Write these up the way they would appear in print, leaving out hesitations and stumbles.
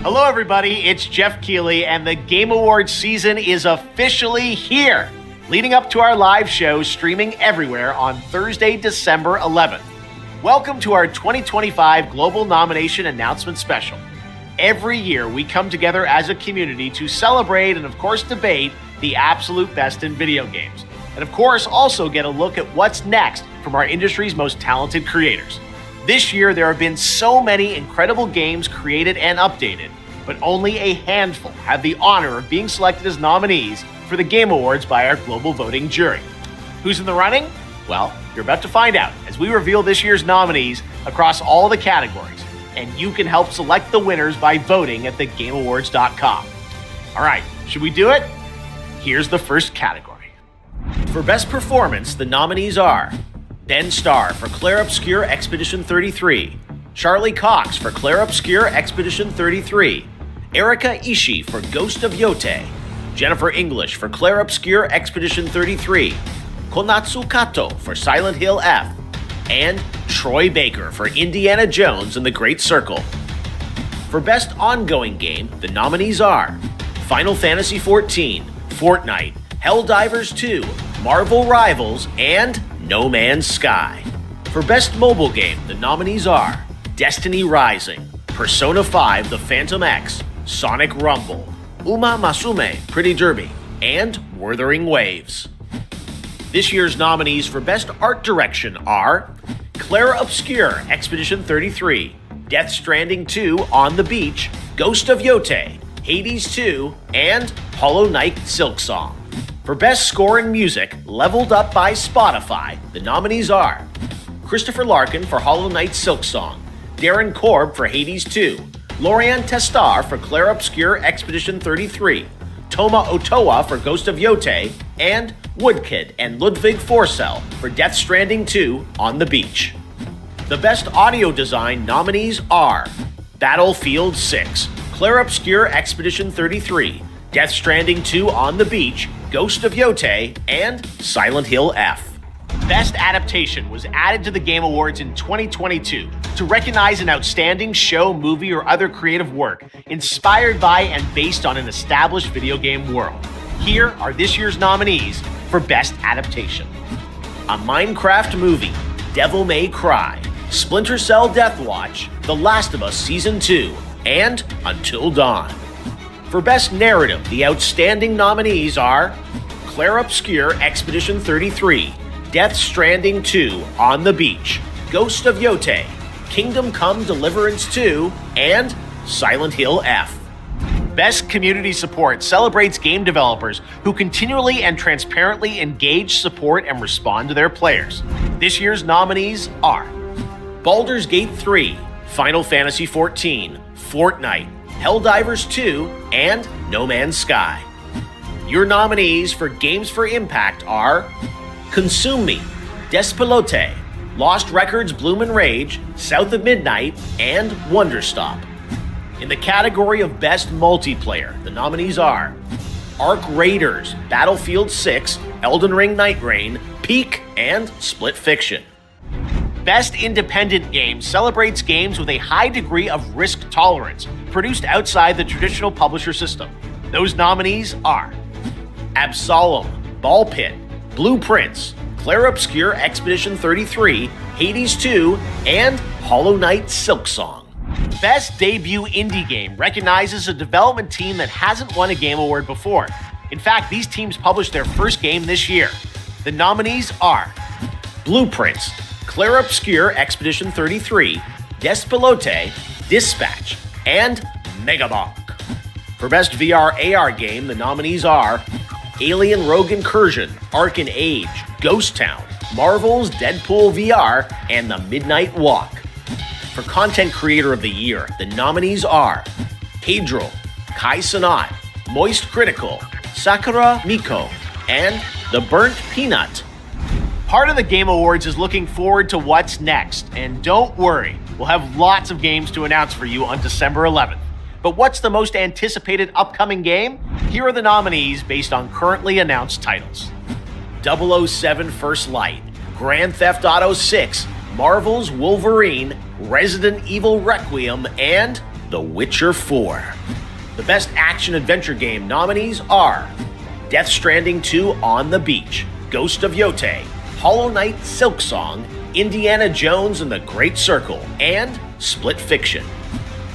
Hello, everybody. It's Jeff Keighley, and the Game Awards season is officially here, leading up to our live show streaming everywhere on Thursday, December 11th. Welcome to our 2025 Global Nomination Announcement Special. Every year, we come together as a community to celebrate and, of course, debate the absolute best in video games. And, of course, also get a look at what's next from our industry's most talented creators. This year, there have been so many incredible games created and updated, but only a handful have the honor of being selected as nominees for the Game Awards by our global voting jury. Who's in the running? Well, you're about to find out as we reveal this year's nominees across all the categories, and you can help select the winners by voting at thegameawards.com. All right, should we do it? Here's the first category. For Best Performance, the nominees are Ben Starr for Clair Obscur Expedition 33, Charlie Cox for Clair Obscur Expedition 33, Erika Ishii for Ghost of Yotei, Jennifer English for Clair Obscur Expedition 33, Konatsu Kato for Silent Hill F, and Troy Baker for Indiana Jones and the Great Circle. For Best Ongoing Game, the nominees are Final Fantasy XIV, Fortnite, Helldivers 2, Marvel Rivals, and No Man's Sky. For Best Mobile Game, the nominees are Destiny Rising, Persona 5 The Phantom X, Sonic Rumble, Uma Masume Pretty Derby, and Wuthering Waves. This year's nominees for Best Art Direction are Clair Obscur Expedition 33, Death Stranding 2 On the Beach, Ghost of Yotei, Hades 2, and Hollow Knight Silksong. For Best Score and Music, leveled up by Spotify, the nominees are Christopher Larkin for Hollow Knight Silksong, Darren Korb for Hades 2, Lorian Testar for Clair Obscur Expedition 33, Toma Otoa for Ghost of Yotei, and Woodkid and Ludwig Forsell for Death Stranding 2 On the Beach. The Best Audio Design nominees are Battlefield 6, Clair Obscur Expedition 33, Death Stranding 2 On the Beach, Ghost of Yotei, and Silent Hill F. Best Adaptation was added to the Game Awards in 2022 to recognize an outstanding show, movie, or other creative work inspired by and based on an established video game world. Here are this year's nominees for Best Adaptation. A Minecraft Movie, Devil May Cry, Splinter Cell Deathwatch, The Last of Us Season 2, and Until Dawn. For Best Narrative, the outstanding nominees are Clair Obscur Expedition 33, Death Stranding 2 On the Beach, Ghost of Yotei, Kingdom Come Deliverance 2, and Silent Hill F. Best Community Support celebrates game developers who continually and transparently engage, support, and respond to their players. This year's nominees are Baldur's Gate 3, Final Fantasy XIV, Fortnite, Helldivers 2, and No Man's Sky. Your nominees for Games for Impact are Consume Me, Despelote, Lost Records Bloom and Rage, South of Midnight, and Wonderstop. In the category of Best Multiplayer, the nominees are Arc Raiders, Battlefield 6, Elden Ring Night Rain, Peak, and Split Fiction. Best Independent Game celebrates games with a high degree of risk tolerance, produced outside the traditional publisher system. Those nominees are Absolem, Ball Pit, Blueprints, Clair Obscur Expedition 33, Hades 2, and Hollow Knight Silksong. Best Debut Indie Game recognizes a development team that hasn't won a Game Award before. In fact, these teams published their first game this year. The nominees are Blueprints, Clair Obscur Expedition 33, Despelote, Dispatch, and Megabonk. For Best VR AR Game, the nominees are Alien Rogue Incursion, Ark and Age, Ghost Town, Marvel's Deadpool VR, and The Midnight Walk. For Content Creator of the Year, the nominees are Pedro, Kai Sanat, Moist Critical, Sakura Miko, and The Burnt Peanut. Part of the Game Awards is looking forward to what's next, and don't worry, we'll have lots of games to announce for you on December 11th. But what's the most anticipated upcoming game? Here are the nominees based on currently announced titles. 007 First Light, Grand Theft Auto 6, Marvel's Wolverine, Resident Evil Requiem, and The Witcher 4. The best action-adventure game nominees are Death Stranding 2 On the Beach, Ghost of Yotei, Hollow Knight Silksong, Indiana Jones and the Great Circle, and Split Fiction.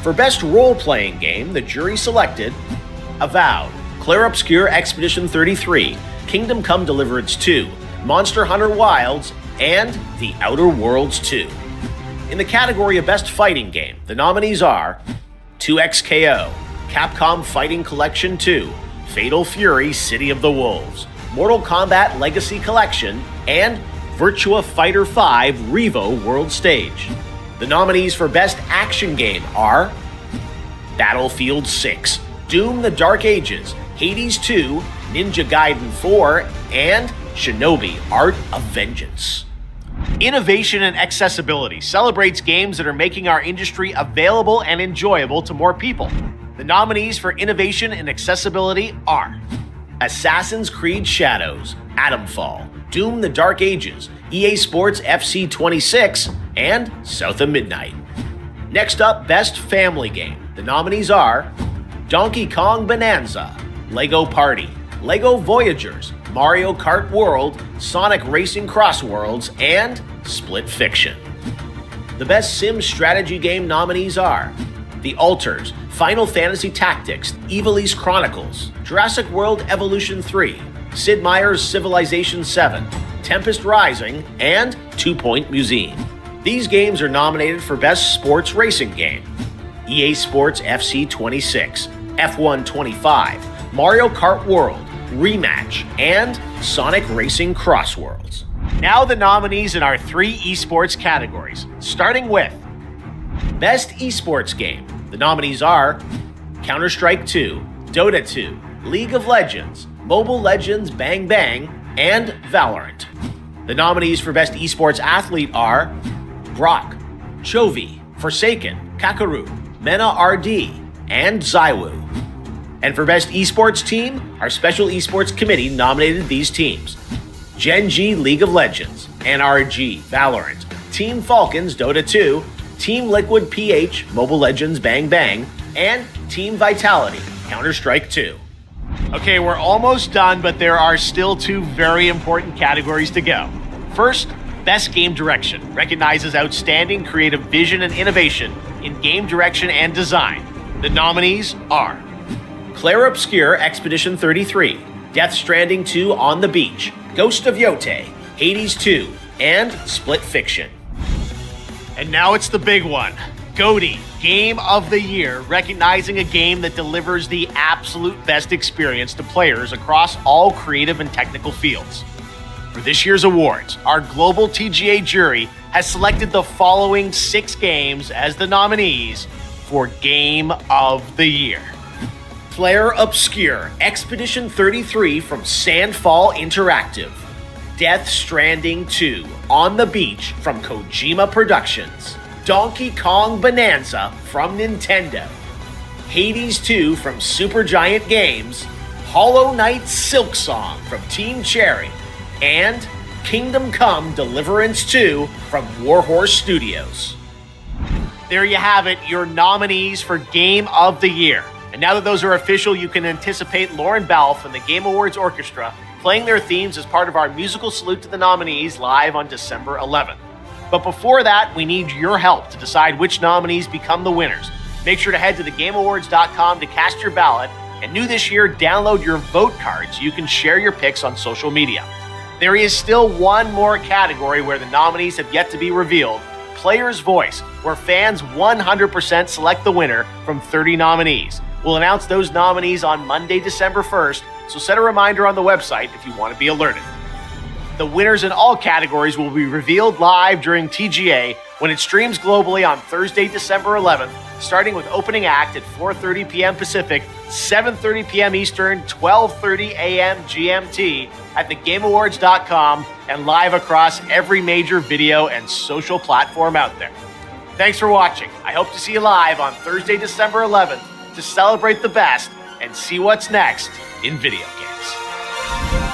For best role-playing game, the jury selected Avowed, Clair Obscur Expedition 33, Kingdom Come Deliverance 2, Monster Hunter Wilds, and The Outer Worlds 2. In the category of Best Fighting Game, the nominees are 2XKO, Capcom Fighting Collection 2, Fatal Fury City of the Wolves, Mortal Kombat Legacy Collection, and Virtua Fighter 5 Revo World Stage. The nominees for Best Action Game are Battlefield 6, Doom the Dark Ages, Hades 2, Ninja Gaiden 4, and Shinobi Art of Vengeance. Innovation and accessibility celebrates games that are making our industry available and enjoyable to more people. The nominees for innovation and accessibility are Assassin's Creed Shadows, Atomfall, Doom the Dark Ages, EA Sports FC 26, and South of Midnight. Next up, Best Family Game. The nominees are Donkey Kong Bonanza, Lego Party, Lego Voyagers, Mario Kart World, Sonic Racing Cross Worlds, and Split Fiction. The Best Sim Strategy Game nominees are The Alters, Final Fantasy Tactics, Ivalice Chronicles, Jurassic World Evolution 3, Sid Meier's Civilization 7, Tempest Rising, and 2 Point Museum. These games are nominated for Best Sports Racing Game. EA Sports FC 26, F1 25, Mario Kart World, Rematch, and Sonic Racing Cross Worlds. Now the nominees in our 3 esports categories, starting with Best Esports Game. The nominees are Counter-Strike 2, Dota 2, League of Legends, Mobile Legends Bang Bang, and Valorant. The nominees for Best Esports Athlete are Brock, Chovy, Forsaken, Kakaru, Mena RD, and Zywoo. And for Best Esports Team, our Special Esports Committee nominated these teams: Gen G League of Legends, NRG Valorant, Team Falcons Dota 2, Team Liquid PH Mobile Legends Bang Bang, and Team Vitality Counter-Strike 2. Okay, we're almost done, but there are still 2 very important categories to go. First, Best Game Direction recognizes outstanding creative vision and innovation in game direction and design. The nominees are Clair Obscur Expedition 33, Death Stranding 2 On the Beach, Ghost of Yotei, Hades 2, and Split Fiction. And now it's the big one. GOTY, Game of the Year, recognizing a game that delivers the absolute best experience to players across all creative and technical fields. For this year's awards, our global TGA jury has selected the following 6 games as the nominees for Game of the Year. Clair Obscur Expedition 33 from Sandfall Interactive, Death Stranding 2 On the Beach from Kojima Productions, Donkey Kong Bonanza from Nintendo, Hades 2 from Supergiant Games, Hollow Knight Silksong from Team Cherry, and Kingdom Come Deliverance 2 from Warhorse Studios. There you have it, your nominees for Game of the Year. And now that those are official, you can anticipate Lauren Balfe and the Game Awards Orchestra playing their themes as part of our musical salute to the nominees live on December 11th. But before that, we need your help to decide which nominees become the winners. Make sure to head to thegameawards.com to cast your ballot, and new this year, download your vote card so you can share your picks on social media. There is still one more category where the nominees have yet to be revealed: Player's Voice, where fans 100% select the winner from 30 nominees. We'll announce those nominees on Monday, December 1st, so set a reminder on the website if you want to be alerted. The winners in all categories will be revealed live during TGA when it streams globally on Thursday, December 11th, starting with opening act at 4:30 p.m. Pacific, 7:30 p.m. Eastern, 12:30 a.m. GMT at thegameawards.com and live across every major video and social platform out there. Thanks for watching. I hope to see you live on Thursday, December 11th to celebrate the best and see what's next in video games.